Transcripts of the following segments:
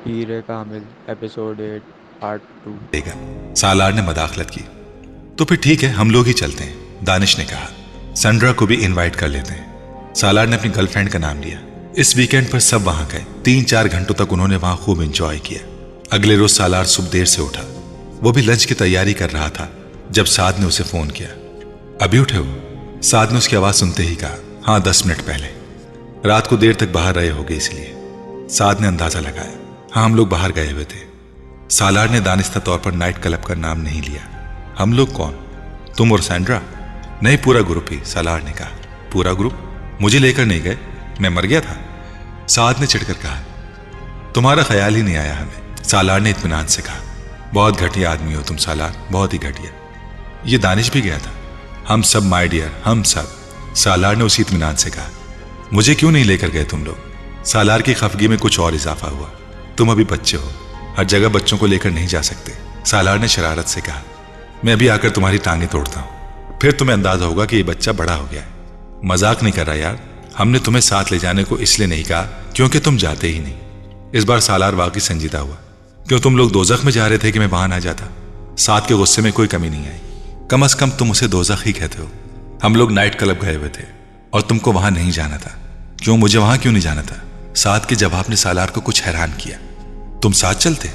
हीरे कामिल episode 8 part 2। देगा। सालार ने मदाखलत की। तो फिर ठीक है, हम लोग ही चलते हैं, दानिश ने कहा। सैंड्रा को भी इनवाइट कर लेते हैं। सालार ने अपनी गर्लफ्रेंड का नाम लिया। इस वीकेंड पर सब वहां गए। 3-4 घंटों तक उन्होंने वहां खूब एंजॉय किया। अगले रोज सालार सुबह देर से उठा। वो भी लंच की तैयारी कर रहा था जब साद ने उसे फोन किया। अभी उठे हो? साद ने उसकी आवाज सुनते ही कहा, हाँ 10 मिनट पहले। रात को देर तक बाहर रहे होगे इसलिए। साद ने अंदाजा लगाया, हाँ हम लोग बाहर गए हुए थे। सालार ने दानिस्ता तौर पर नाइट क्लब का नाम नहीं लिया। हम लोग कौन? तुम और सैंड्रा? नहीं, पूरा ग्रुप ही, सालार ने कहा। पूरा ग्रुप? मुझे लेकर नहीं गए? मैं मर गया था? साद ने चिढ़कर कहा। तुम्हारा ख्याल ही नहीं आया हमें, सालार ने इत्मीनान से कहा। बहुत घटिया आदमी हो तुम सालार, बहुत ही घटिया। ये दानिश भी गया था? हम सब माय डियर, हम सब, सालार ने उसी इत्मीनान से कहा। मुझे क्यों नहीं लेकर गए तुम लोग? सालार की खफगी में कुछ और इजाफा हुआ। तुम अभी बच्चे हो, हर जगह बच्चों को लेकर नहीं जा सकते, सालार ने शरारत से कहा। मैं अभी आकर तुम्हारी टांगें तोड़ता हूं, फिर तुम्हें अंदाजा होगा कि ये बच्चा बड़ा हो गया है। मजाक नहीं कर रहा यार, हमने तुम्हें साथ ले जाने को इसलिए नहीं कहा क्योंकि तुम जाते ही नहीं। इस बार सालार वाकई संजीदा हुआ। क्यों तुम लोग दोजख में जा रहे थे कि मैं वहां ना जाता? साथ के गुस्से में कोई कमी नहीं आई। कम से कम तुम उसे दोजख ही कहते हो। हम लोग नाइट क्लब गए हुए थे और तुमको वहां नहीं जाना था। क्यों, मुझे वहां क्यों नहीं जाना था? साथ के जवाब ने सालार को कुछ हैरान किया। तुम साथ चलते?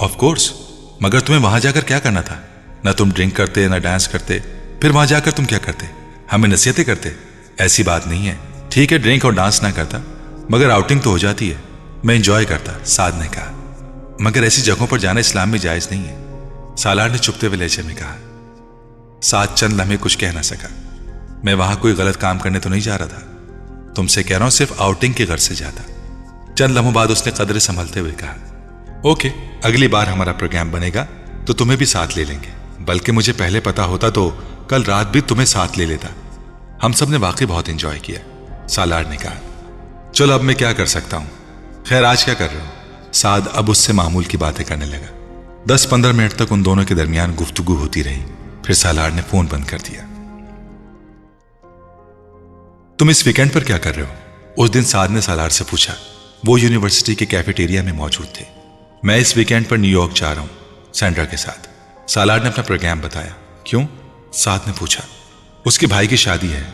ऑफ कोर्स, मगर तुम्हें वहां जाकर क्या करना था? ना तुम ड्रिंक करते, ना डांस करते, फिर वहां जाकर तुम क्या करते? हमें नसीहतें करते? ऐसी बात नहीं है। ठीक है, ड्रिंक और डांस ना करता, मगर आउटिंग तो हो जाती है। मैं एंजॉय करता, साद ने कहा। मगर ऐसी जगहों पर जाना इस्लाम में जायज नहीं है, सालार ने चुपते हुए लहजे में कहा। साद चंद लम्हे कुछ कह ना सका। मैं वहां कोई गलत काम करने तो नहीं जा रहा था, तुमसे कह रहा हूं सिर्फ आउटिंग के घर से जाता। चंद लम्हों बाद उसने कदर संभलते हुए कहा, ओके, अगली बार हमारा प्रोग्राम बनेगा तो तुम्हें भी साथ ले लेंगे। बल्कि मुझे पहले पता होता तो कल रात भी तुम्हें साथ ले लेता। हम सब ने वाकई बहुत एंजॉय किया, सालार ने कहा। चलो अब मैं क्या कर सकता हूं। खैर आज क्या कर रहे हो? साद अब उससे मामूल की बातें करने लगा। 10-15 मिनट तक उन दोनों के दरमियान गुफ्तगू होती रही। फिर सालार ने फोन बंद कर दिया। तुम इस वीकेंड पर क्या कर रहे हो? उस दिन साद ने सालार से पूछा। वो यूनिवर्सिटी के कैफेटेरिया में मौजूद थे। मैं इस वीकेंड पर न्यूयॉर्क जा रहा हूं सैंड्रा के साथ, सालार ने अपना प्रोग्राम बताया। क्यों? साद ने पूछा। उसके भाई की शादी है,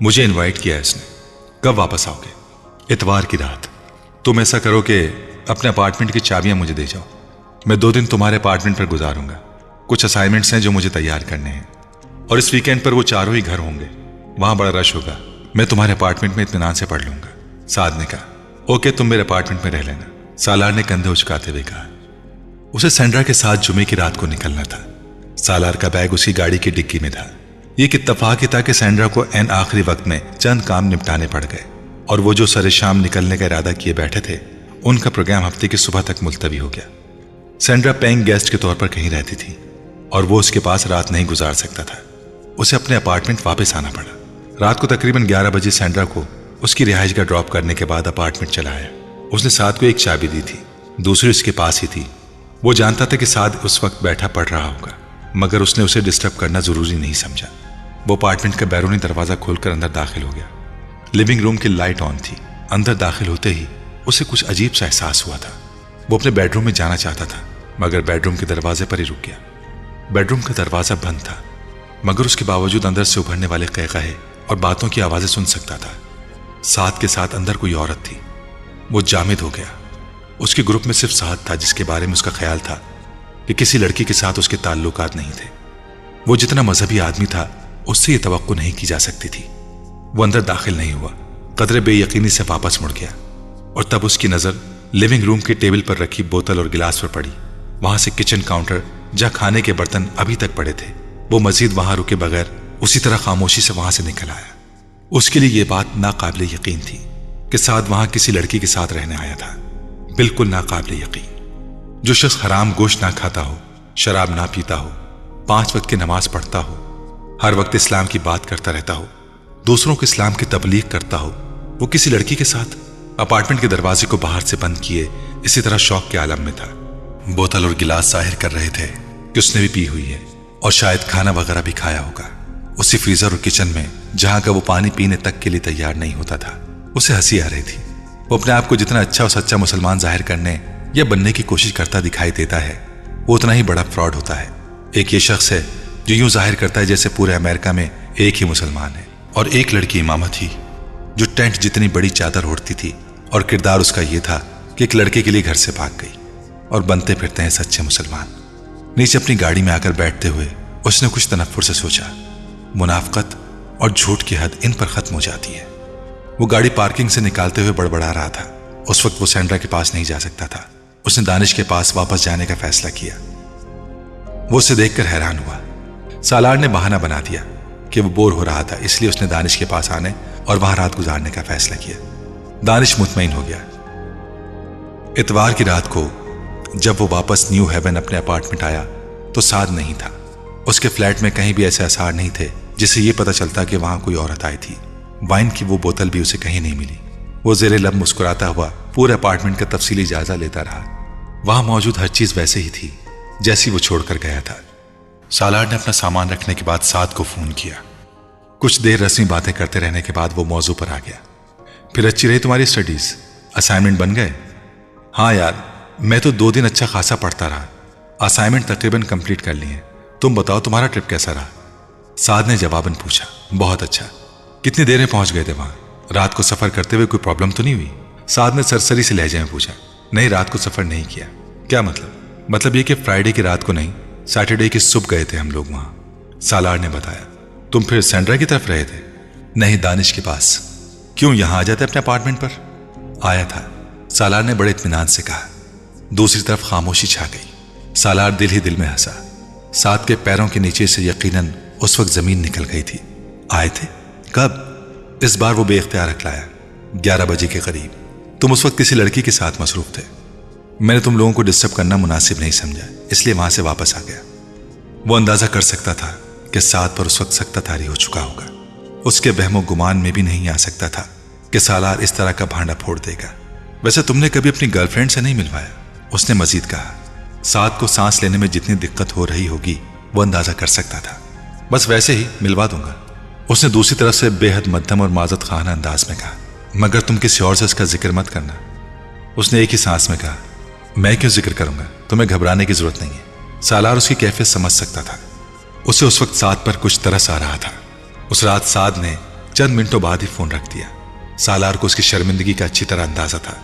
मुझे इनवाइट किया है उसने। कब वापस आओगे? इतवार की रात। तुम ऐसा करो कि अपने अपार्टमेंट की चाबियां मुझे दे जाओ। मैं 2 दिन तुम्हारे अपार्टमेंट पर गुजारूंगा। कुछ असाइनमेंट्स हैं जो मुझे तैयार करने हैं, और इस वीकेंड पर वो चारों ही घर होंगे। वहां बड़ा रश होगा, मैं तुम्हारे अपार्टमेंट में इत्मीनान से पढ़ लूंगा, साद ने कहा। ओके, तुम मेरे अपार्टमेंट में रह लेना, सालार ने कंधे उचकाते हुए कहा। उसे सैंड्रा के साथ जुमे की रात को निकलना था। सालार का बैग उसकी गाड़ी की डिग्गी में था। यह एक इत्तफाक ही था कि सैंड्रा को एन आखिरी वक्त में चंद काम निपटाने पड़ गए, और वो जो सरे शाम निकलने का इरादा किए बैठे थे, उनका प्रोग्राम हफ्ते की सुबह तक मुलतवी हो गया। सैंड्रा पेइंग गेस्ट के तौर पर कहीं रहती थी और वो उसके पास रात नहीं गुजार सकता था। उसे अपने अपार्टमेंट वापस आना पड़ा। रात को तकरीबन 11 बजे सैंड्रा को उसकी रिहाइश का ड्रॉप करने के बाद अपार्टमेंट चला आया। उसने साद को एक चाबी दी थी, दूसरी उसके पास ही थी। वो जानता था कि साद उस वक्त बैठा पढ़ रहा होगा, मगर उसने उसे डिस्टर्ब करना जरूरी नहीं समझा। वो अपार्टमेंट का बैरूनी दरवाजा खोलकर अंदर दाखिल हो गया। लिविंग रूम की लाइट ऑन थी। अंदर दाखिल होते ही उसे कुछ अजीब सा एहसास हुआ था। वो अपने बेडरूम में जाना चाहता था, मगर बेडरूम के दरवाजे पर ही रुक गया। बेडरूम का दरवाजा बंद था, मगर उसके बावजूद अंदर से उभरने वाले क़हक़हे और बातों की आवाजें सुन सकता था। साद के साथ अंदर कोई औरत थी। वो जामिद हो गया। उसके ग्रुप में सिर्फ साद था जिसके बारे में उसका ख्याल था कि किसी लड़की के साथ उसके ताल्लुकात नहीं थे। वो जितना मजहबी आदमी था, उससे ये तवक्को नहीं की जा सकती थी। वो अंदर दाखिल नहीं हुआ, कदरे बेयकीनी से वापस मुड़ गया, और तब उसकी नजर लिविंग रूम के टेबल पर रखी बोतल और गिलास पर पड़ी। वहां से किचन काउंटर जहां खाने के बर्तन अभी तक पड़े थे, वो मजीद वहां रुके बगैर उसी तरह खामोशी से वहां से निकल आया। उसके लिए यह बात नाकाबिले यकीन थी कि साद वहां किसी लड़की के साथ रहने आया था। बिल्कुल नाकाबिले यकीन। जो शख्स हराम गोश्त ना खाता हो, शराब ना पीता हो, 5 वक्त की नमाज पढ़ता हो, हर वक्त इस्लाम की बात करता रहता हो, दूसरों को इस्लाम की तबलीग करता हो, वो किसी लड़की के साथ अपार्टमेंट के दरवाजे को बाहर से बंद किए इसी तरह शौक के आलम में था। बोतल और गिलास जाहिर कर रहे थे कि उसने भी पी हुई है और शायद खाना वगैरह भी खाया होगा। उसी फ्रीजर और किचन में जहां का वो पानी पीने तक के लिए तैयार नहीं होता था। उसे हंसी आ रही थी। वो अपने आप को जितना अच्छा और सच्चा मुसलमान जाहिर करने या बनने की कोशिश करता दिखाई देता है, वो उतना ही बड़ा फ्रॉड होता है। एक ये शख्स है जो यूं जाहिर करता है जैसे पूरे अमेरिका में एक ही मुसलमान है, और एक लड़की इमामा थी जो टेंट जितनी बड़ी चादर ओढ़ती थी, और किरदार उसका यह था कि एक लड़के के लिए घर से भाग गई, और बनते फिरते हैं सच्चे मुसलमान। नीचे अपनी गाड़ी में आकर बैठते हुए उसने कुछ तनफ्फुर से सोचा, मुनाफकत और झूठ की हद इन पर खत्म हो जाती है। वो गाड़ी पार्किंग से निकालते हुए बड़बड़ा रहा था। उस वक्त वो सैंड्रा के पास नहीं जा सकता था। उसने दानिश के पास वापस जाने का फैसला किया। वो उसे देखकर हैरान हुआ। सालार ने बहाना बना दिया कि वो बोर हो रहा था, इसलिए उसने दानिश के पास आने और वहां रात गुजारने का फैसला किया। दानिश मुतमईन हो गया। इतवार की रात को जब वो वापस न्यू हेवन अपने अपार्टमेंट आया तो साद नहीं था। उसके फ्लैट में कहीं भी ऐसे आसार नहीं थे जिससे ये पता चलता कि वहां कोई औरत आई थी। वाइन की वो बोतल भी उसे कहीं नहीं मिली। वो ज़ेरे लब मुस्कुराता हुआ पूरे अपार्टमेंट का तफसीली जायजा लेता रहा। वहां मौजूद हर चीज वैसे ही थी जैसी वो छोड़कर गया था। सालार ने अपना सामान रखने के बाद साद को फोन किया। कुछ देर रस्मी बातें करते रहने के बाद वो मौजू पर आ गया। फिर अच्छी रही तुम्हारी स्टडीज? असाइनमेंट बन गए? हाँ यार, मैं तो 2 दिन अच्छा खासा पढ़ता रहा। असाइनमेंट तकरीबन कंप्लीट कर लिए। तुम बताओ तुम्हारा ट्रिप कैसा रहा? साद ने जवाबन पूछा। बहुत अच्छा। कितनी देर में पहुंच गए थे वहां? रात को सफर करते हुए कोई प्रॉब्लम तो नहीं हुई? साद ने सरसरी से लहजे में पूछा। नहीं, रात को सफर नहीं किया। क्या मतलब? मतलब ये कि फ्राइडे की रात को नहीं, सैटरडे की सुबह गए थे हम लोग वहां। सालार ने बताया। तुम फिर सैंड्रा की तरफ रहे थे? नहीं, दानिश के पास। क्यों, यहां आ जाते अपने अपार्टमेंट पर? आया था, सालार ने बड़े इत्मीनान से कहा। दूसरी तरफ खामोशी छा गई। सालार दिल ही दिल में हंसा। साद के पैरों के नीचे से यकीनन उस वक्त जमीन निकल गई थी। आए थे? कब? इस बार वो बेख्तियार अकलाया। 11 बजे के करीब। तुम उस वक्त किसी लड़की के साथ मसरूफ थे। मैंने तुम लोगों को डिस्टर्ब करना मुनासिब नहीं समझा, इसलिए वहां से वापस आ गया। वो अंदाजा कर सकता था कि साद पर उस वक्त सख्त तारी हो चुका होगा। उसके वहमो गुमान में भी नहीं आ सकता था कि सालार इस तरह का भांडा फोड़ देगा। वैसे तुमने कभी अपनी गर्लफ्रेंड से नहीं मिलवाया? उसने मजीद कहा। साद को सांस लेने में जितनी दिक्कत हो रही होगी वो अंदाजा कर सकता था। बस वैसे ही मिलवा दूंगा, उसने दूसरी तरफ से बेहद मध्यम और माजत खाना अंदाज में कहा। मगर तुम किसी और से इसका जिक्र मत करना, उसने एक ही सांस में कहा। मैं क्यों जिक्र करूंगा? तुम्हें घबराने की जरूरत नहीं है। सालार उसकी कैफियत समझ सकता था। उसे उस वक्त साद पर कुछ तरस आ रहा था। उस रात साद ने चंद मिनटों बाद ही फोन रख दिया। सालार को उसकी शर्मिंदगी का अच्छी तरह अंदाजा था।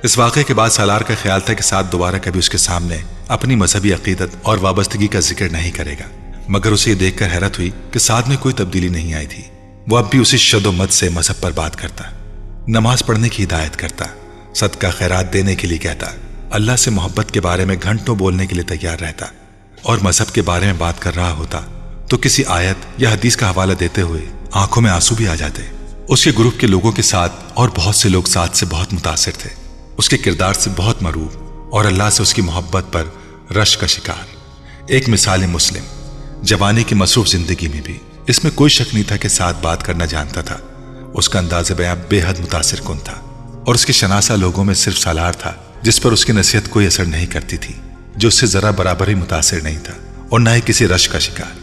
इस वाक़े के बाद सालार का ख्याल था कि साद दोबारा कभी उसके सामने अपनी मजहबी अकीदत और वाबस्तगी का जिक्र नहीं करेगा। मगर उसे यह देखकर हैरत हुई कि साद में कोई तब्दीली नहीं आई थी। वो अब भी उसी शदोमत से मजहब पर बात करता, नमाज पढ़ने की हिदायत करता, सदका खैरात देने के लिए कहता, अल्लाह से मोहब्बत के बारे में घंटों बोलने के लिए तैयार रहता, और मजहब के बारे में बात कर रहा होता तो किसी आयत या हदीस का हवाला देते हुए आंखों में आंसू भी आ जाते। उसके ग्रुप के लोगों के साथ और बहुत से लोग साद से बहुत मुतासिर थे, उसके किरदार से बहुत मरूब और अल्लाह से उसकी मोहब्बत पर रश का शिकार। एक मिसाली मुस्लिम जवानी की मसरूफ जिंदगी में भी इसमें कोई शक नहीं था कि साद बात करना जानता था। उसका अंदाज़ बयां बेहद मुतासिर कुन था, और उसके शनासा लोगों में सिर्फ सालार था जिस पर उसकी नसीहत कोई असर नहीं करती थी, जो उससे जरा बराबर ही मुतासिर नहीं था और न ही किसी रश का शिकार।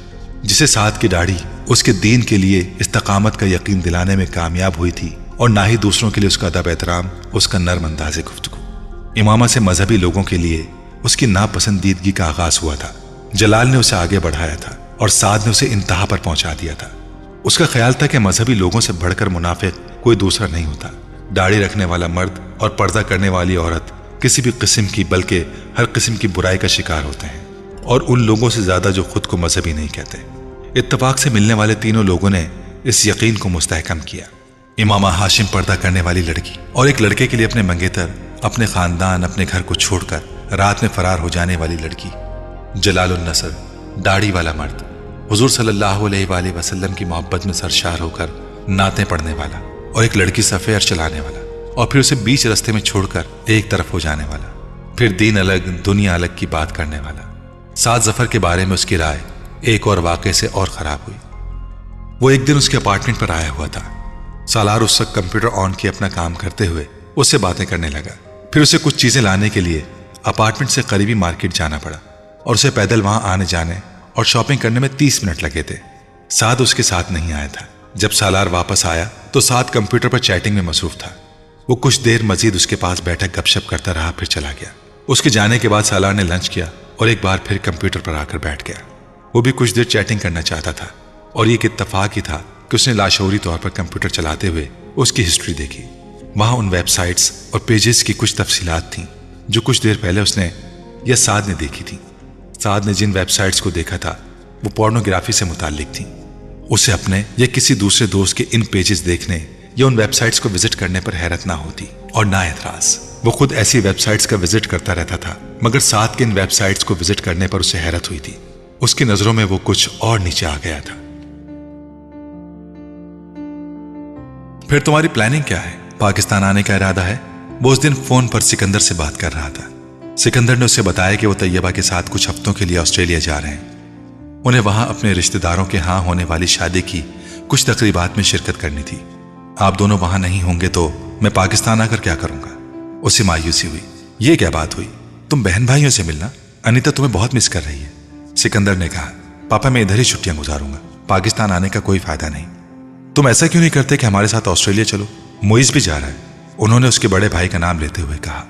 जिसे साद की दाढ़ी उसके दीन के लिए इस्तकामत का यकीन दिलाने में कामयाब हुई थी, और ना ही दूसरों के लिए उसका अदब एहतराम, उसका नर्म अंदाज़े गुफ्तगू। इमामा से मजहबी लोगों के लिए उसकी नापसंदीदगी का आगाज हुआ था। जलाल ने उसे आगे बढ़ाया था और साद ने उसे इंतहा पर पहुंचा दिया था। उसका ख्याल था कि मजहबी लोगों से बढ़कर मुनाफिक कोई दूसरा नहीं होता। दाढ़ी रखने वाला मर्द और पर्दा करने वाली औरत किसी भी किस्म की बल्कि हर किस्म की बुराई का शिकार होते हैं, और उन लोगों से ज्यादा जो खुद को मजहबी नहीं कहते। इत्तफाक से मिलने वाले तीनों लोगों ने इस यकीन को मुस्तहकम किया। इमामा हाशिम पर्दा करने वाली लड़की और एक लड़के के लिए अपने मंगेतर, अपने खानदान, अपने घर को छोड़कर रात में फरार हो जाने वाली लड़की। जलालुन नसर दाढ़ी वाला मर्द, हुजूर सल्लल्लाहु अलैहि वसल्लम की मोहब्बत में सरशार होकर नातें पढ़ने वाला, और एक लड़की से अफेयर चलाने वाला, और फिर उसे बीच रास्ते में छोड़कर एक तरफ हो जाने वाला। फिर दीन अलग दुनिया अलग की बात करने वाला। साद जफर के बारे में उसकी राय एक और वाक़े से और खराब हुई। वो एक दिन उसके अपार्टमेंट पर आया हुआ था। सालार उस वक्त कंप्यूटर ऑन किए अपना काम करते हुए उससे बातें करने लगा। फिर उसे कुछ चीजें लाने के लिए अपार्टमेंट से करीबी मार्केट जाना पड़ा, और उसे पैदल वहां आने जाने और शॉपिंग करने में 30 मिनट लगे थे। साद उसके साथ नहीं आया था। जब सालार वापस आया तो साद कंप्यूटर पर चैटिंग में मसरूफ था। वो कुछ देर मजीद उसके पास बैठक गपशप करता रहा, फिर चला गया। उसके जाने के बाद सालार ने लंच किया और एक बार फिर कंप्यूटर पर आकर बैठ गया। वो भी कुछ देर चैटिंग करना चाहता था और ये एक इत्तेफाक ही था कि उसने लाशौरी तौर पर कंप्यूटर चलाते हुए उसकी हिस्ट्री देखी। वहां उन वेबसाइट्स और पेजेस की कुछ तफसीलात थीं जो कुछ देर पहले उसने या साद ने देखी थी। साद ने जिन वेबसाइट्स को देखा था वो पोर्नोग्राफी से मुताल्लिक थी। उसे अपने या किसी दूसरे दोस्त के इन पेजेस देखने या उन वेबसाइट्स को विजिट करने पर हैरत ना होती और ना एतराज। वो खुद ऐसी वेबसाइट्स का विजिट करता रहता था, मगर साद के इन वेबसाइट्स को विजिट करने पर उसे हैरत हुई थी। उसकी नजरों में वो कुछ और नीचे आ गया था। फिर तुम्हारी प्लानिंग क्या है? पाकिस्तान आने का इरादा है? वो उस दिन फोन पर सिकंदर से बात कर रहा था। सिकंदर ने उसे बताया कि वो तैयबा के साथ कुछ हफ्तों के लिए ऑस्ट्रेलिया जा रहे हैं। उन्हें वहां अपने रिश्तेदारों के यहां होने वाली शादी की कुछ तकरीबात में शिरकत करनी थी। आप दोनों वहां नहीं होंगे तो मैं पाकिस्तान आकर क्या करूंगा? उसे मायूसी हुई। ये क्या बात हुई? तुम बहन भाइयों से मिलना, अनीता तुम्हें बहुत मिस कर रही है। सिकंदर ने कहा, पापा मैं इधर ही छुट्टियां गुजारूंगा, पाकिस्तान आने का कोई फायदा नहीं। तुम ऐसा क्यों नहीं करते कि हमारे साथ ऑस्ट्रेलिया चलो? मोइज भी जा रहा है, उन्होंने उसके बड़े भाई का नाम लेते हुए कहा।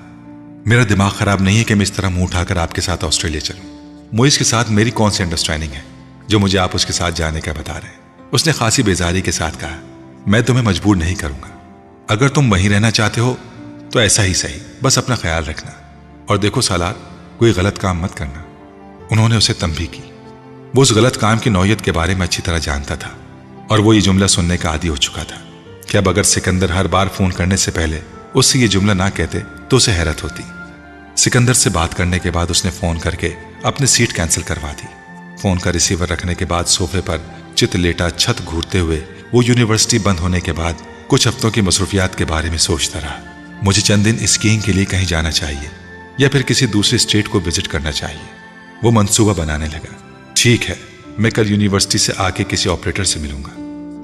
मेरा दिमाग खराब नहीं है कि मैं इस तरह मुंह उठाकर आपके साथ ऑस्ट्रेलिया चलूं। मोइज के साथ मेरी कौन सी अंडरस्टैंडिंग है जो मुझे आप उसके साथ जाने का बता रहे हैं? उसने खासी बेजारी के साथ कहा, मैं तुम्हें मजबूर नहीं करूंगा। अगर तुम वहीं रहना चाहते हो तो ऐसा ही सही, बस अपना ख्याल रखना। और देखो सालार, कोई गलत काम मत करना। उन्होंने उसे तंबीह की। वो उस गलत काम की नौयत के बारे में अच्छी तरह जानता था और वो ये जुमला सुनने का आदी हो चुका था कि अब अगर सिकंदर हर बार फोन करने से पहले उससे ये जुमला ना कहते तो उसे हैरत होती। सिकंदर से बात करने के बाद उसने फोन करके अपनी सीट कैंसिल करवा दी। फोन का रिसीवर रखने के बाद सोफे पर चित लेटा छत घूरते हुए वो यूनिवर्सिटी बंद होने के बाद कुछ हफ्तों की मसरूफियात के बारे में सोचता रहा। मुझे चंद दिन स्कीइंग के लिए कहीं जाना चाहिए या फिर किसी दूसरे स्टेट को विजिट करना चाहिए। वो मंसूबा बनाने लगा। ठीक है, मैं कल यूनिवर्सिटी से आके किसी ऑपरेटर से मिलूंगा,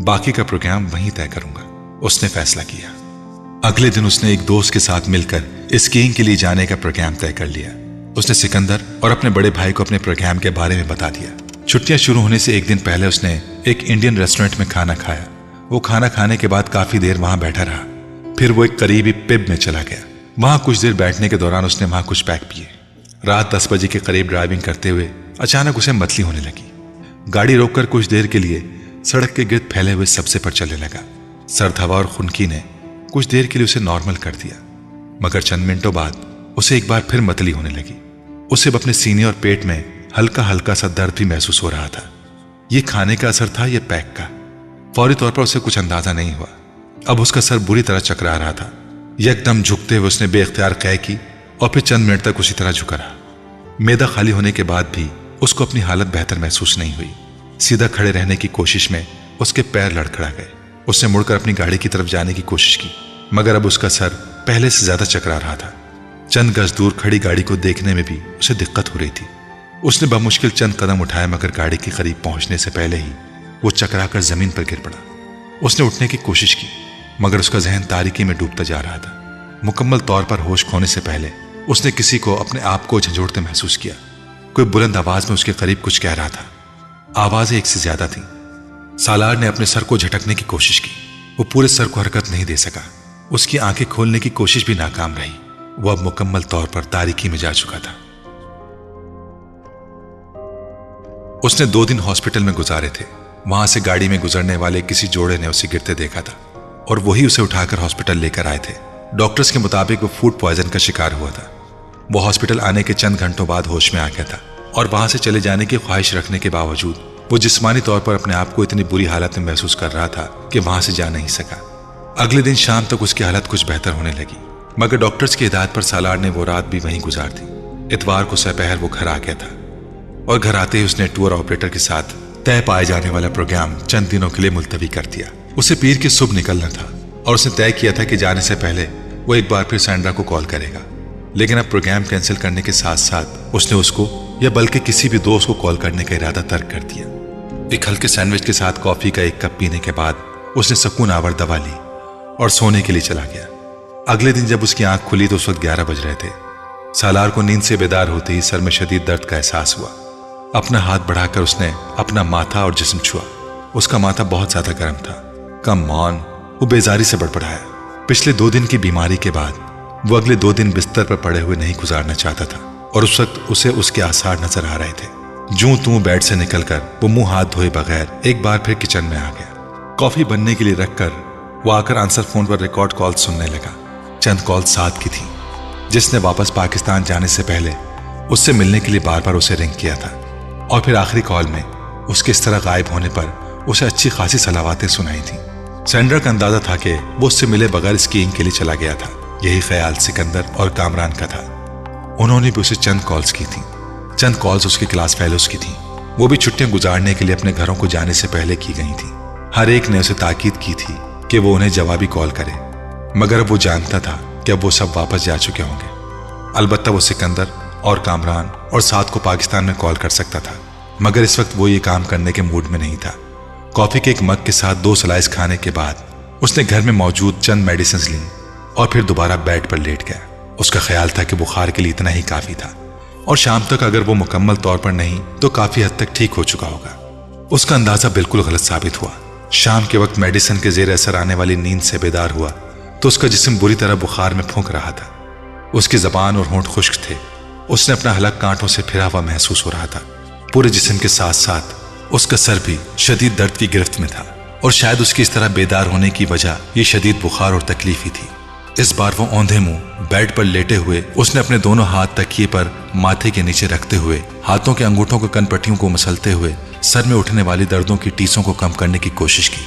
बाकी का प्रोग्राम वहीं तय करूंगा, उसने फैसला किया। अगले दिन उसने एक दोस्त के साथ मिलकर स्कीइंग के लिए जाने का प्रोग्राम तय कर लिया। उसने सिकंदर और अपने बड़े भाई को अपने प्रोग्राम के बारे में बता दिया। छुट्टियां शुरू होने से एक दिन पहले उसने एक इंडियन रेस्टोरेंट में खाना खाया। वो खाना खाने के बाद काफी देर वहां बैठा रहा। फिर वो एक करीबी पिब में चला गया। वहां कुछ देर बैठने के दौरान उसने वहां कुछ पैक पिए। रात 10 बजे के करीब ड्राइविंग करते हुए अचानक उसे मतली होने लगी। गाड़ी रोककर कुछ देर के लिए सड़क के गिर्द फैले हुए सब्जे पर चलने लगा। सर्द हवा और खुनकी ने कुछ देर के लिए उसे नॉर्मल कर दिया, मगर चंद मिनटों बाद उसे एक बार फिर मतली होने लगी। उसे अपने सीने और पेट में हल्का हल्का सा दर्द भी महसूस हो रहा था। यह खाने का असर था या पैक का? फौरी तौर पर उसे कुछ अंदाजा नहीं हुआ। अब उसका सर बुरी तरह चकरा रहा था। एकदम झुकते हुए उसने बेख्तियार कै की और फिर चंद मिनट तक उसी तरह झुका रहा। मैदा खाली होने के बाद भी उसको अपनी हालत बेहतर महसूस नहीं हुई। सीधा खड़े रहने की कोशिश में उसके पैर लड़खड़ा गए। उसने मुड़कर अपनी गाड़ी की तरफ जाने की कोशिश की, मगर अब उसका सर पहले से ज्यादा चकरा रहा था। चंद गज दूर खड़ी गाड़ी को देखने में भी उसे दिक्कत हो रही थी। उसने बमुश्किल चंद कदम उठाए, मगर गाड़ी के करीब पहुंचने से पहले ही वो चकराकर जमीन पर गिर पड़ा। उसने उठने की कोशिश की, मगर उसका जहन तारीकी में डूबता जा रहा था। मुकम्मल तौर पर होश खोने से पहले उसने किसी को अपने आप को झंझोड़ते महसूस किया। कोई बुलंद आवाज में उसके करीब कुछ कह रहा था। आवाजें एक से ज्यादा थीं। सालार ने अपने सर को झटकने की कोशिश की। वो पूरे सर को हरकत नहीं दे सका। उसकी आंखें खोलने की कोशिश भी नाकाम रही। वो अब मुकम्मल तौर पर तारीकी में जा चुका था। उसने 2 दिन हॉस्पिटल में गुजारे थे। वहां से गाड़ी में गुजरने वाले किसी जोड़े ने उसे गिरते देखा था और वही उसे उठाकर हॉस्पिटल लेकर आए थे। डॉक्टर्स के मुताबिक वो फूड पॉइजन का शिकार हुआ था। वो हॉस्पिटल आने के चंद घंटों बाद होश में आ गया था और वहां से चले जाने की ख्वाहिश रखने के बावजूद वो जिस्मानी तौर पर अपने आप को इतनी बुरी हालत में महसूस कर रहा था कि वहां से जा नहीं सका। अगले दिन शाम तक उसकी हालत कुछ बेहतर होने लगी, मगर डॉक्टर्स की हिदायत पर सालार ने वो रात भी वहीं गुजार दी। इतवार को सपहर वो घर आ गया था और घर आते ही उसने टूर ऑपरेटर के साथ तय पाए जाने वाला प्रोग्राम चंद दिनों के लिए मुलतवी कर दिया। उसे पीर की सुबह निकलना था और उसने तय किया था कि जाने से पहले वो एक बार फिर सैंड्रा को कॉल करेगा। लेकिन अब प्रोग्राम कैंसिल करने के साथ साथ उसने उसको या बल्कि किसी भी दोस्त को कॉल करने का इरादा तर्क कर दिया। एक हल्के सैंडविच के साथ कॉफी का एक कप पीने के बाद उसने सुकून आवर दवा ली और सोने के लिए चला गया। अगले दिन जब उसकी आंख खुली तो उस वक्त 11 बज रहे थे। सालार को नींद से बेदार होते ही सर में शदीद दर्द का एहसास हुआ। अपना हाथ बढ़ाकर उसने अपना माथा और जिस्म छुआ। उसका माथा बहुत ज्यादा गर्म था। कम मौन, वो बेजारी से बड़बड़ाया। पिछले 2 दिन की बीमारी के बाद वो अगले 2 दिन बिस्तर पर पड़े हुए नहीं गुजारना चाहता था और उस वक्त उसे उसके आसार नजर आ रहे थे। जूं तू बेड से निकलकर वो मुंह हाथ धोए बगैर एक बार फिर किचन में आ गया। कॉफी बनने के लिए रखकर वो आकर आंसर फोन पर रिकॉर्ड कॉल सुनने लगा। चंद कॉल साथ की थी जिसने वापस पाकिस्तान जाने से पहले उससे मिलने के लिए बार बार उसे रिंग किया था और फिर आखिरी कॉल में उसके इस तरह गायब होने पर उसे अच्छी खासी सलावातें सुनाई थी। सैंड्रा का अंदाजा था कि वो उससे मिले बगैर स्कीइंग के लिए चला गया था। यही ख्याल सिकंदर और कामरान का था। उन्होंने भी उसे चंद कॉल्स की थी। चंद कॉल्स उसके क्लास फेलोज की थी। वो भी छुट्टियां गुजारने के लिए अपने घरों को जाने से पहले की गई थी। हर एक ने उसे ताकीद की थी कि वो उन्हें जवाबी कॉल करे, मगर अब वो जानता था कि अब वो सब वापस जा चुके होंगे। अलबत्ता वो सिकंदर और कामरान और साथ को पाकिस्तान में कॉल कर सकता था, मगर इस वक्त वो ये काम करने के मूड में नहीं था। कॉफी के एक मग के साथ 2 स्लाइस खाने के बाद उसने घर में मौजूद चंद मेडिसिन ली और फिर दोबारा बेड पर लेट गया। उसका ख्याल था कि बुखार के लिए इतना ही काफी था और शाम तक अगर वो मुकम्मल तौर पर नहीं तो काफी हद तक ठीक हो चुका होगा। उसका अंदाजा बिल्कुल गलत साबित हुआ। शाम के वक्त मेडिसिन के जेर असर आने वाली नींद से बेदार हुआ तो उसका जिस्म बुरी तरह बुखार में फूंक रहा था। उसकी जबान और होंठ खुश्क थे। उसने अपना हलक कांटों से फिरा हुआ महसूस हो रहा था। पूरे जिस्म के साथ साथ उसका सर भी शदीद दर्द की गिरफ्त में था और शायद उसकी इस तरह बेदार होने की वजह ये शदीद बुखार और तकलीफ ही थी। इस बार वो औंधे मुंह बेड पर लेटे हुए उसने अपने दोनों हाथ तकिए पर माथे के नीचे रखते हुए हाथों के अंगूठों के कनपट्टियों को मसलते हुए सर में उठने वाली दर्दों की टीसों को कम करने की कोशिश की,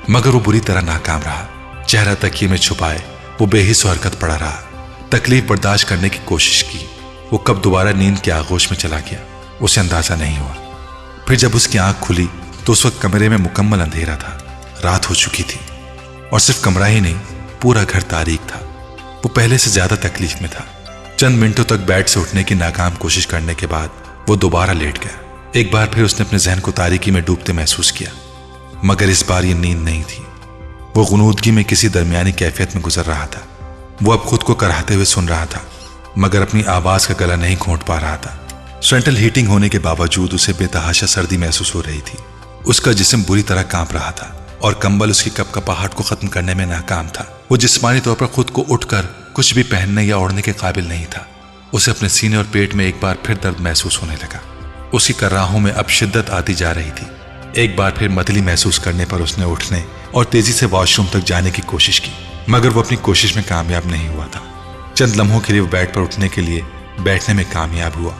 मगर वो बुरी तरह नाकाम रहा। चेहरा तकिए में छुपाए वो बेहिस हरकत पड़ा रहा। तकलीफ बर्दाश्त करने की कोशिश की। वो कब दोबारा नींद के आगोश में चला गया उसे अंदाजा नहीं हुआ। फिर जब उसकी आंख खुली तो उस वक्त कमरे में मुकम्मल अंधेरा था। रात हो चुकी थी और सिर्फ कमरा ही नहीं पूरा घर तारीक था। वो पहले से ज्यादा तकलीफ में था। चंद मिनटों तक बेड से उठने की नाकाम कोशिश करने के बाद वो दोबारा लेट गया। एक बार फिर उसने अपने जहन को तारीकी में डूबते महसूस किया, मगर इस बार ये नींद नहीं थी। वो गुनूदगी में किसी दरमियानी कैफियत में गुजर रहा था। वो अब खुद को कराहते हुए सुन रहा था, मगर अपनी आवाज का गला नहीं घोंट पा रहा था। सेंट्रल हीटिंग होने के बावजूद उसे बेतहाशा सर्दी महसूस हो रही थी। उसका जिस्म बुरी तरह कांप रहा था और कंबल उसकी कपकपाहट को खत्म करने में नाकाम था। वो जिस्मानी तौर पर खुद को उठकर कुछ भी पहनने या ओढ़ने के काबिल नहीं था। उसे अपने सीने और पेट में एक बार फिर दर्द महसूस होने लगा। उसकी कर्राहों में अब शिद्दत आती जा रही थी। एक बार फिर मतली महसूस करने पर उसने उठने और तेजी से वॉशरूम तक जाने की कोशिश की, मगर वो अपनी कोशिश में कामयाब नहीं हुआ था। चंद लम्हों के लिए वो बेड पर उठने के लिए बैठने में कामयाब हुआ।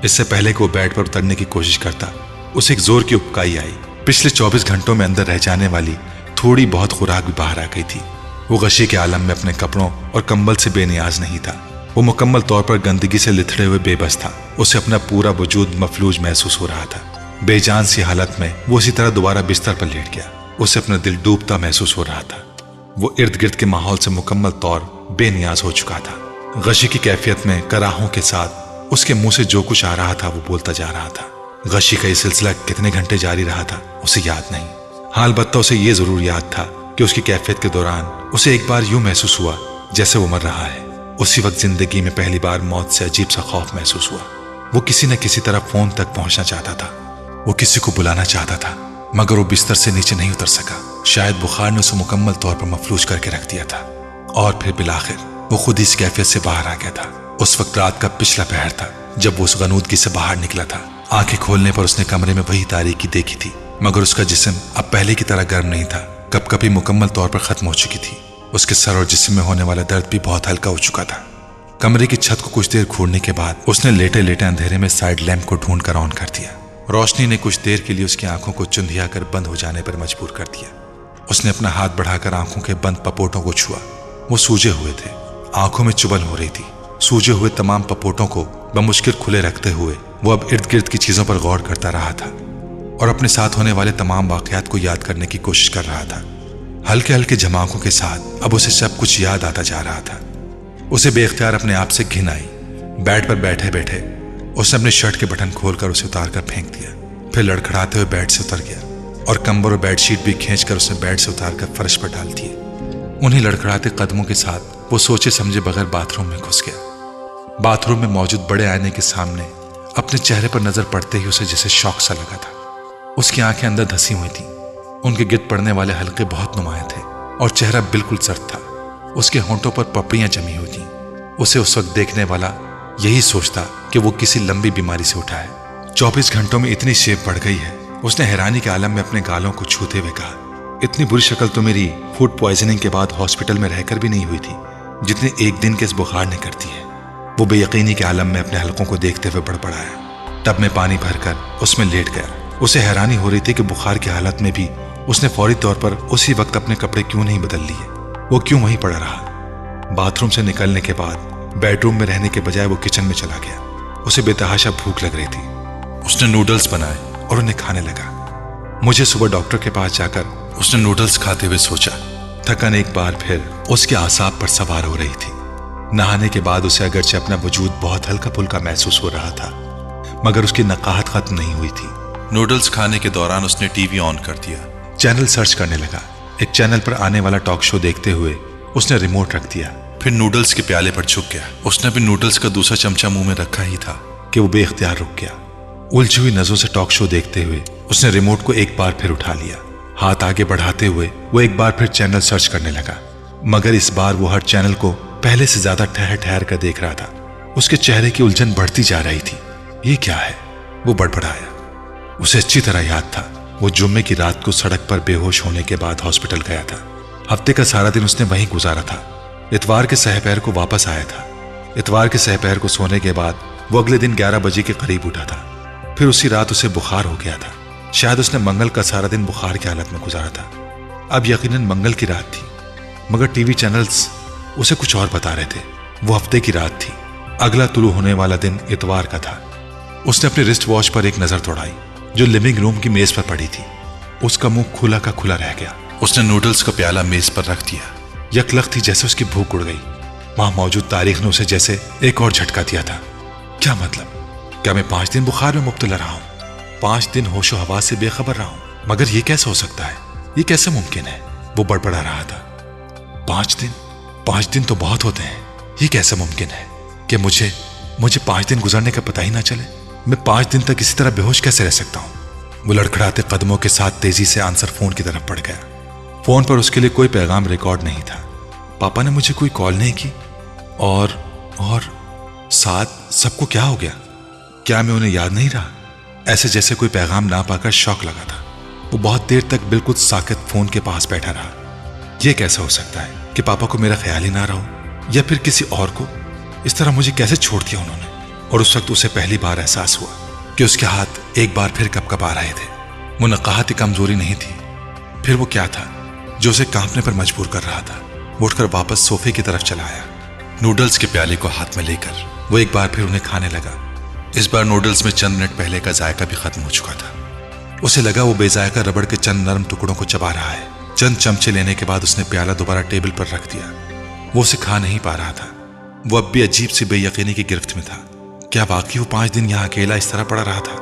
इससे पहले कि वो बेड पर उतरने की कोशिश करता उसे एक जोर की उबकाई आई। पिछले 24 घंटों में अंदर रह जाने वाली थोड़ी बहुत खुराक भी बाहर आ गई थी। वो गशी के आलम में अपने कपड़ों और कंबल से बेनियाज नहीं था। वो मुकम्मल तौर पर गंदगी से लिथड़े हुए बेबस था। उसे अपना पूरा वजूद मफलूज महसूस हो रहा था। बेजान सी हालत में वो उसी तरह दोबारा बिस्तर पर लेट गया। उसे अपना दिल डूबता महसूस हो रहा था। वो इर्द गिर्द के माहौल से मुकम्मल तौर बेनियाज हो चुका था। गशी की कैफियत में कराहों के साथ उसके मुंह से जो कुछ आ रहा था वो बोलता जा रहा था। गशी का ये सिलसिला कितने घंटे जारी रहा था उसे याद नहीं। हाँ, अलबत्ता उसे ये जरूर याद था कि उसकी कैफियत के दौरान उसे एक बार यूं महसूस हुआ जैसे वो मर रहा है। उसी वक्त जिंदगी में पहली बार मौत से अजीब सा खौफ महसूस हुआ। वो किसी न किसी तरह फोन तक पहुंचना चाहता था। वो किसी को बुलाना चाहता था, मगर वो बिस्तर से नीचे नहीं उतर सका। शायद बुखार ने उसे मुकम्मल तौर पर मफलूज करके रख दिया था। और फिर बिलाखिर वो खुद इस कैफियत से बाहर आ गया था। उस वक्त रात का पिछला पहर था जब वो उस गनूदगी से बाहर निकला था। आंखें खोलने पर उसने कमरे में वही तारीकी देखी थी, मगर उसका जिस्म अब पहले की तरह गर्म नहीं था। कपकपी मुकम्मल तौर पर खत्म हो चुकी थी। उसके सर और जिस्म में होने वाला दर्द भी बहुत हल्का हो चुका था। कमरे की छत को कुछ देर घूरने के बाद उसने लेटे लेटे अंधेरे में साइड लैंप को ढूंढ कर ऑन कर दिया। रोशनी ने कुछ देर के लिए उसकी आंखों को चुंधिया कर बंद हो जाने पर मजबूर कर दिया। उसने अपना हाथ बढ़ाकर आंखों के बंद पपोटों को छुआ। वो सूजे हुए थे, आंखों में चुभन हो रही थी। सूजे हुए तमाम पपोटों को बमुश्किल खुले रखते हुए वो अब इर्द गिर्द की चीजों पर गौर करता रहा था और अपने साथ होने वाले तमाम वाकयात को याद करने की कोशिश कर रहा था। हल्के हल्के झमाकों के साथ अब उसे सब कुछ याद आता जा रहा था। उसे बेख्तियार अपने आप से घिन आई। बेड पर बैठे बैठे उसने अपने शर्ट के बटन खोलकर उसे उतार कर फेंक दिया। फिर लड़खड़ाते हुए बेड से उतर गया और कंबल और बेडशीट भी खींचकर उसने बेड से उतार कर फर्श पर डाल दिए। उन्हीं लड़खड़ाते कदमों के साथ वो सोचे समझे बगैर बाथरूम में घुस गया। बाथरूम में मौजूद बड़े आईने के सामने अपने चेहरे पर नजर पड़ते ही उसे जैसे शौक सा लगा था। उसकी आंखें अंदर धसी हुई थीं। उनके गिर्द पड़ने वाले हल्के बहुत नुमाया थे और चेहरा बिल्कुल सर्द था। उसके होंठों पर पपड़ियां जमी हुई थीं। उसे उस वक्त देखने वाला यही सोचता कि वो किसी लंबी बीमारी से उठा है। 24 घंटों में इतनी शेप बढ़ गई है। उसने हैरानी के आलम में अपने गालों को छूते हुए कहा, इतनी बुरी शक्ल तो मेरी फूड पॉइजनिंग के बाद हॉस्पिटल में रहकर भी नहीं हुई थी जितनी एक दिन के इस बुखार ने करती है। वो बेयकीनी के आलम में अपने हलकों को देखते हुए बड़बड़ाया। टब में पानी भरकर उसमें लेट गया। उसे हैरानी हो रही थी कि बुखार की हालत में भी उसने फौरी तौर पर उसी वक्त अपने कपड़े क्यों नहीं बदल लिए। वो क्यों वहीं पड़ा रहा। बाथरूम से निकलने के बाद बेडरूम में रहने के बजाय वो किचन में चला गया। उसे बेतहाशा भूख लग रही थी। उसने नूडल्स बनाए और उन्हें खाने लगा। मुझे सुबह डॉक्टर के पास जाकर उसने नूडल्स खाते हुए सोचा। थकन एक बार फिर उसके आसाब पर सवार हो रही थी। नहाने के बाद उसे अगरचे अपना वजूद बहुत हल्का फुल्का महसूस हो रहा था, मगर उसकी नकाहत खत्म नहीं हुई थी। नूडल्स खाने के दौरान उसने टीवी ऑन कर दिया। चैनल सर्च करने लगा। एक चैनल पर आने वाला टॉक शो देखते हुए उसने रिमोट रख दिया। फिर नूडल्स के प्याले पर झुक गया। उसने भी नूडल्स का दूसरा चमचा मुंह में रखा ही था कि वो बेख्तियार रुक गया। उलझी हुई नजरों से टॉक शो देखते हुए उसने रिमोट को एक बार फिर उठा लिया। हाथ आगे बढ़ाते हुए वो एक बार फिर चैनल सर्च करने लगा, मगर इस बार वो हर चैनल को पहले से ज्यादा ठहर ठहर कर देख रहा था। उसके चेहरे की उलझन बढ़ती जा रही थी। ये क्या है? वो बड़बड़ाया। उसे अच्छी तरह याद था, वो जुम्मे की रात को सड़क पर बेहोश होने के बाद हॉस्पिटल गया था। हफ्ते का सारा दिन उसने वहीं गुजारा था। इतवार के सहपहर को वापस आया था। इतवार के सहपहर को सोने के बाद वो अगले दिन 11 बजे के करीब उठा था। फिर उसी रात उसे बुखार हो गया था। शायद उसने मंगल का सारा दिन बुखार की हालत में गुजारा था। अब यकीनन मंगल की रात थी, मगर टीवी चैनल्स उसे कुछ और बता रहे थे। वो हफ्ते की रात थी। अगला तुलू होने वाला दिन इतवार का था। उसने अपने रिस्ट वॉच पर एक नजर दौड़ाई जो लिविंग रूम की मेज पर पड़ी थी। उसका मुंह खुला का खुला रह गया। उसने नूडल्स का प्याला मेज पर रख दिया। यकलख थी जैसे उसकी भूख उड़ गई। वहां मौजूद तारीख ने उसे जैसे एक और झटका दिया था। क्या मतलब? क्या मैं 5 दिन बुखार में मुब्तला रहा हूं? 5 दिन होशो हवास से बेखबर रहा हूं? मगर यह कैसे हो सकता है? ये कैसे मुमकिन है? वो बड़बड़ा रहा था। 5 दिन तो बहुत होते हैं। ये कैसे मुमकिन है कि मुझे 5 दिन गुजरने का पता ही ना चले? मैं 5 दिन तक इसी तरह बेहोश कैसे रह सकता हूं? वो लड़खड़ाते कदमों के साथ तेजी से आंसर फोन की तरफ बढ़ गया। फोन पर उसके लिए कोई पैगाम रिकॉर्ड नहीं था। पापा ने मुझे कोई कॉल नहीं की और साथ सबको क्या हो गया? क्या मैं उन्हें याद नहीं रहा? ऐसे जैसे कोई पैगाम ना पाकर शौक लगा था। वो बहुत देर तक बिल्कुल साकित फोन के पास बैठा रहा। यह कैसा हो सकता है कि पापा को मेरा ख्याल ही ना रहा हो, या फिर किसी और को? इस तरह मुझे कैसे छोड़ दिया उन्होंने? और उस वक्त उसे पहली बार एहसास हुआ कि उसके हाथ एक बार फिर कपकपा रहे थे। वो नकाहती कमजोरी नहीं थी, फिर वो क्या था जो उसे कांपने पर मजबूर कर रहा था? वो उठकर वापस सोफे की तरफ चला आया। नूडल्स के प्याले को हाथ में लेकर वो एक बार फिर उन्हें खाने लगा। इस बार नूडल्स में चंद मिनट पहले का जायका भी खत्म हो चुका था। उसे लगा वो बेजायका रबड़ के चंद नरम टुकड़ों को चबा रहा है। चंद चमचे लेने के बाद उसने प्याला दोबारा टेबल पर रख दिया। वो उसे खा नहीं पा रहा था। वो अब भी अजीब सी बेयकीनी की गिरफ्त में था। क्या वाकई वो 5 दिन यहाँ अकेला इस तरह पड़ा रहा था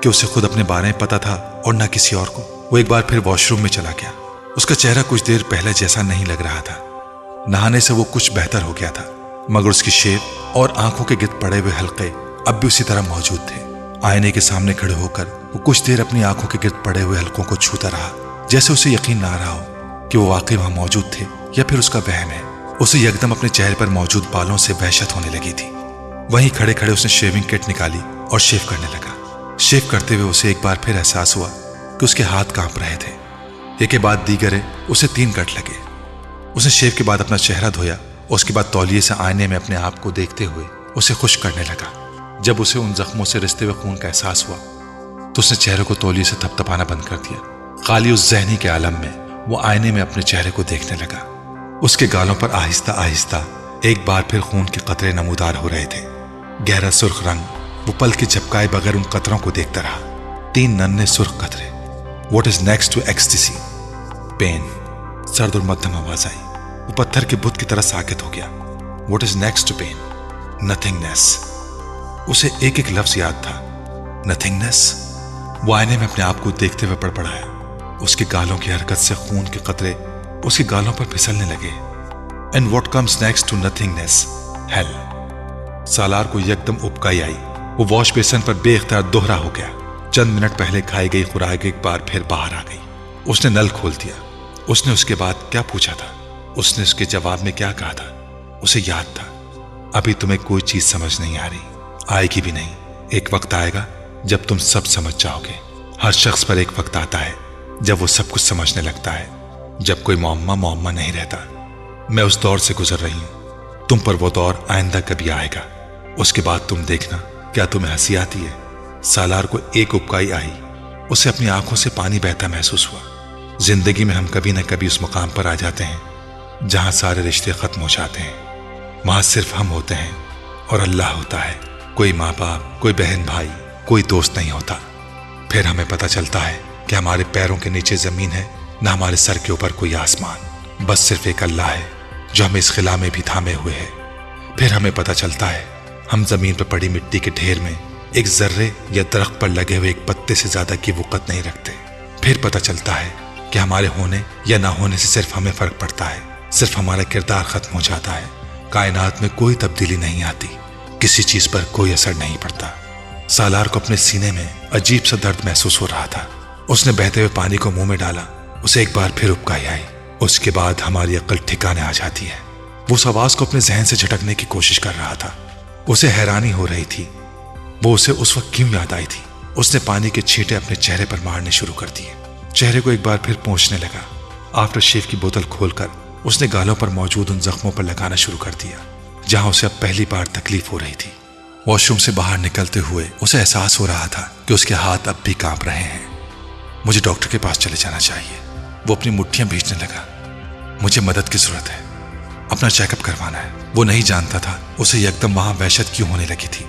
कि उसे खुद अपने बारे में पता था और ना किसी और को? वो एक बार फिर वॉशरूम में चला गया। उसका चेहरा कुछ देर पहले जैसा नहीं लग रहा था। नहाने से वो कुछ बेहतर हो गया था, मगर उसकी शेप और आंखों के गिर्द पड़े हुए हल्के अब भी उसी तरह मौजूद थे। आईने के सामने खड़े होकर वो कुछ देर अपनी आंखों के गिर्द पड़े हुए हल्कों को छूता रहा, जैसे उसे यकीन ना रहा हो कि वो वाकई वहां मौजूद थे या फिर उसका वहम है। उसे यकदम अपने चेहरे पर मौजूद बालों से वहशत होने लगी थी। वहीं खड़े खड़े उसने शेविंग किट निकाली और शेव करने लगा। शेव करते हुए उसे एक बार फिर एहसास हुआ कि उसके हाथ कांप रहे थे। एक के बाद दीगरे उसे 3 कट लगे। उसने शेव के बाद अपना चेहरा धोया। उसके बाद तौलिए से आईने में अपने आप को देखते हुए उसे खुश करने लगा। जब उसे उन जख्मों से रिश्ते हुए खून का एहसास हुआ तो उसने चेहरे को तौलिए से थपथपाना बंद कर दिया। खाली उस जहनी के आलम में वो आईने में अपने चेहरे को देखने लगा। उसके गालों पर आहिस्ता आहिस्ता एक बार फिर खून के कतरे नमूदार हो रहे थे। गहरा सुर्ख रंग। वो पल के झपकाए बगैर उन कतरों को देखता रहा। 3 नन्हे सुर्ख कतरे। What is next to ecstasy? Pain. सर्द और मध्यम आवाज आई। वो पत्थर के बुत की तरह साकित हो गया। What is next to pain? Nothingness। उसे एक एक लफ्ज याद था। Nothingness। वो आईने में अपने आप को देखते हुए बड़बड़ाया। उसके गालों की हरकत से खून के कतरे उसके गालों पर फिसलने लगे। And what comes next to nothingness? Hell। सालार को यकदम उबकाई आई। वो वॉश बेसन पर बेख्तियार दोहरा हो गया। चंद मिनट पहले खाई गई खुराक एक बार फिर बाहर आ गई। उसने नल खोल दिया। उसने उसके बाद क्या पूछा था? उसने उसके जवाब में क्या कहा था? उसे याद था। अभी तुम्हें कोई चीज समझ नहीं आ रही, आएगी भी नहीं। एक वक्त आएगा जब तुम सब समझ जाओगे। हर शख्स पर एक वक्त आता है जब वो सब कुछ समझने लगता है, जब कोई मुअम्मा नहीं रहता। मैं उस दौर से गुजर रही हूं, तुम पर वो दौर आइंदा कभी आएगा। उसके बाद तुम देखना क्या तुम्हें हंसी आती है। सालार को एक उबकाई आई, उसे अपनी आंखों से पानी बहता महसूस हुआ। जिंदगी में हम कभी न कभी उस मुकाम पर आ जाते हैं जहां सारे रिश्ते खत्म हो जाते हैं। वहां सिर्फ हम होते हैं और अल्लाह होता है। कोई माँ बाप, कोई बहन भाई, कोई दोस्त नहीं होता। फिर हमें पता चलता है कि हमारे पैरों के नीचे जमीन है, न हमारे सर के ऊपर कोई आसमान। बस सिर्फ एक अल्लाह है जो हमें इस खिला में भी थामे हुए है। फिर हमें पता चलता है हम जमीन पर पड़ी मिट्टी के ढेर में एक जर्रे या दरख्त पर लगे हुए एक पत्ते से ज्यादा की वक़्त नहीं रखते। फिर पता चलता है कि हमारे होने या ना होने से सिर्फ हमें फर्क पड़ता है, सिर्फ हमारा किरदार खत्म हो जाता है। कायनात में कोई तब्दीली नहीं आती, किसी चीज पर कोई असर नहीं पड़ता। सालार को अपने सीने में अजीब सा दर्द महसूस हो रहा था। उसने बहते हुए पानी को मुंह में डाला, उसे एक बार फिर उबकाई आई। उसके बाद हमारी अक्ल ठिकाने आ जाती है। वो उस आवाज को अपने जहन से झटकने की कोशिश कर रहा था। उसे हैरानी हो रही थी, वो उसे उस वक्त क्यों याद आई थी। उसने पानी के छींटे अपने चेहरे पर मारने शुरू कर दिए। चेहरे को एक बार फिर पोंछने लगा। आफ्टर शेव की बोतल खोलकर उसने गालों पर मौजूद उन जख्मों पर लगाना शुरू कर दिया जहां उसे अब पहली बार तकलीफ हो रही थी। वॉशरूम से बाहर निकलते हुए उसे एहसास हो रहा था कि उसके हाथ अब भी कांप रहे हैं। मुझे डॉक्टर के पास चले जाना चाहिए। वो अपनी मुट्ठियां भींचने लगा। मुझे मदद की जरूरत है, अपना चेकअप करवाना है। वो नहीं जानता था उसे एकदम वहां वहशत क्यों होने लगी थी।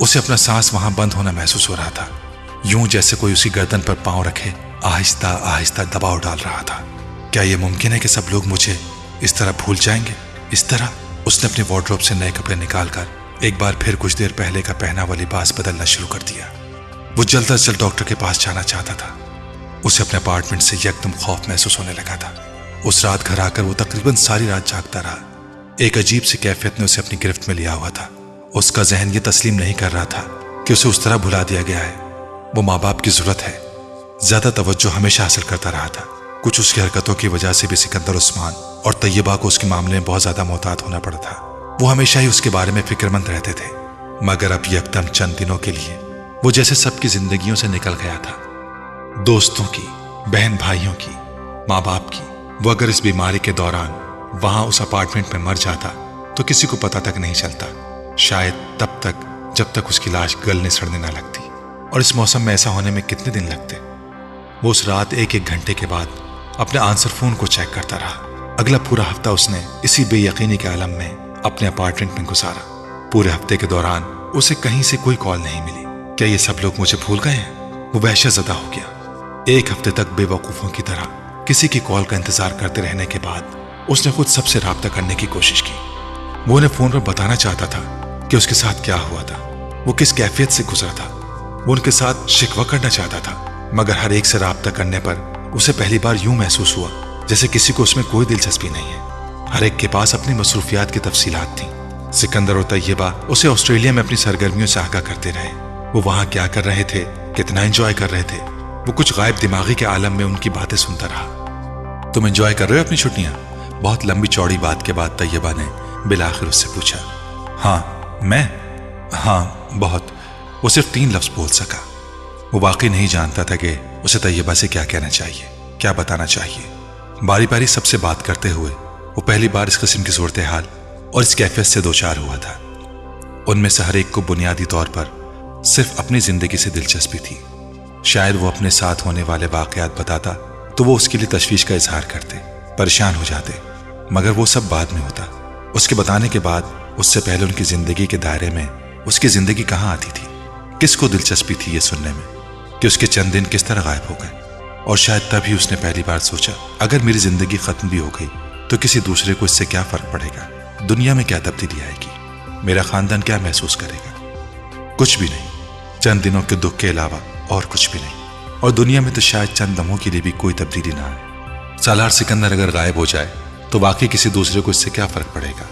उसे अपना सांस वहां बंद होना महसूस हो रहा था, यूं जैसे कोई उसकी गर्दन पर पांव रखे आहिस्ता आहिस्ता दबाव डाल रहा था। क्या यह मुमकिन है कि सब लोग मुझे इस तरह भूल जाएंगे? इस तरह उसने अपने वार्डरोब से नए कपड़े निकालकर एक बार फिर कुछ देर पहले का पहनावा लिबास बदलना शुरू कर दिया। वो जल्द से जल्द डॉक्टर के पास जाना चाहता था। उसे अपने अपार्टमेंट से एकदम खौफ महसूस होने लगा था। उस रात घर आकर वो तकरीबन सारी रात जागता रहा। एक अजीब सी कैफियत ने उसे अपनी गिरफ्त में लिया हुआ था। उसका जहन ये तस्लीम नहीं कर रहा था कि उसे उस तरह भुला दिया गया है। वो माँ बाप की जरूरत है, ज्यादा तवज्जो हमेशा हासिल करता रहा था। कुछ उसकी हरकतों की वजह से भी सिकंदर उस्मान और तैयबा को उसके मामले में बहुत ज्यादा मोहतात होना पड़ा था। वो हमेशा ही उसके बारे में फिक्रमंद रहते थे, मगर अब यकदम चंद दिनों के लिए वो जैसे सबकी जिंदगियों से निकल गया था। दोस्तों की, बहन भाइयों की, माँ बाप की। वो अगर इस बीमारी के दौरान वहां उस अपार्टमेंट में मर जाता तो किसी को पता तक नहीं चलता, शायद तब तक जब तक उसकी लाश गलने सड़ने ना लगती। और इस मौसम में ऐसा होने में कितने दिन लगते। वो उस रात एक एक घंटे के बाद अपने आंसर फोन को चेक करता रहा। अगला पूरा हफ्ता उसने इसी बेयकीनी के आलम में अपने अपार्टमेंट में गुजारा। पूरे हफ्ते के दौरान उसे कहीं से कोई कॉल नहीं मिली। क्या ये सब लोग मुझे भूल गए हैं? वो वहशतज़दा हो गया। एक हफ्ते तक बेवकूफों की तरह किसी की कॉल का इंतजार करते रहने के बाद उसने खुद सबसे राब्ता करने की कोशिश की। वो उन्हें फोन पर बताना चाहता था कि उसके साथ क्या हुआ था, वो किस कैफियत से गुजरा था। वो उनके साथ शिकवा करना चाहता था, मगर हर एक से राब्ता करने पर उसे पहली बार यूं महसूस हुआ जैसे किसी को उसमें कोई दिलचस्पी नहीं है। हर एक के पास अपनी मसरूफियात की तफसीलात थी। सिकंदर और तैयबा उसे ऑस्ट्रेलिया में अपनी सरगर्मियों से आगाह करते रहे। वो वहां क्या कर रहे थे, कितना एंजॉय कर रहे थे। वो कुछ गायब दिमागी के आलम में उनकी बातें सुनता रहा। तुम एंजॉय कर रहे हो अपनी छुट्टियां? बहुत लंबी चौड़ी बात के बाद तैयबा ने बिलाखिर उससे पूछा। हाँ मैं? हाँ बहुत। वो सिर्फ 3 लफ्ज बोल सका। वो वाकई नहीं जानता था कि उसे तैयबा से क्या कहना चाहिए, क्या बताना चाहिए। बारी बारी सबसे बात करते हुए वो पहली बार इस किस्म की सूरत हाल और इस कैफियत से दो चार हुआ था। उनमें से हर एक को बुनियादी तौर पर सिर्फ अपनी जिंदगी से दिलचस्पी थी। शायद वो अपने साथ होने वाले वाकयात बताता तो वो उसके लिए तशवीश का इजहार करते, परेशान हो जाते, मगर वो सब बाद में होता। उसके बताने के बाद उससे पहले उनकी जिंदगी के दायरे में उसकी जिंदगी कहाँ आती थी? किसको दिलचस्पी थी ये सुनने में कि उसके चंद दिन किस तरह गायब हो गए? और शायद तभी उसने पहली बार सोचा, अगर मेरी जिंदगी खत्म भी हो गई तो किसी दूसरे को इससे क्या फर्क पड़ेगा? दुनिया में क्या तब्दीली आएगी? मेरा खानदान क्या महसूस करेगा? कुछ भी नहीं। चंद दिनों के दुख के अलावा और कुछ भी नहीं। और दुनिया में तो शायद चंद लम्हों के लिए भी कोई तब्दीली ना आए। सालार सिकंदर अगर गायब हो जाए तो वाकई किसी दूसरे को इससे क्या फर्क पड़ेगा?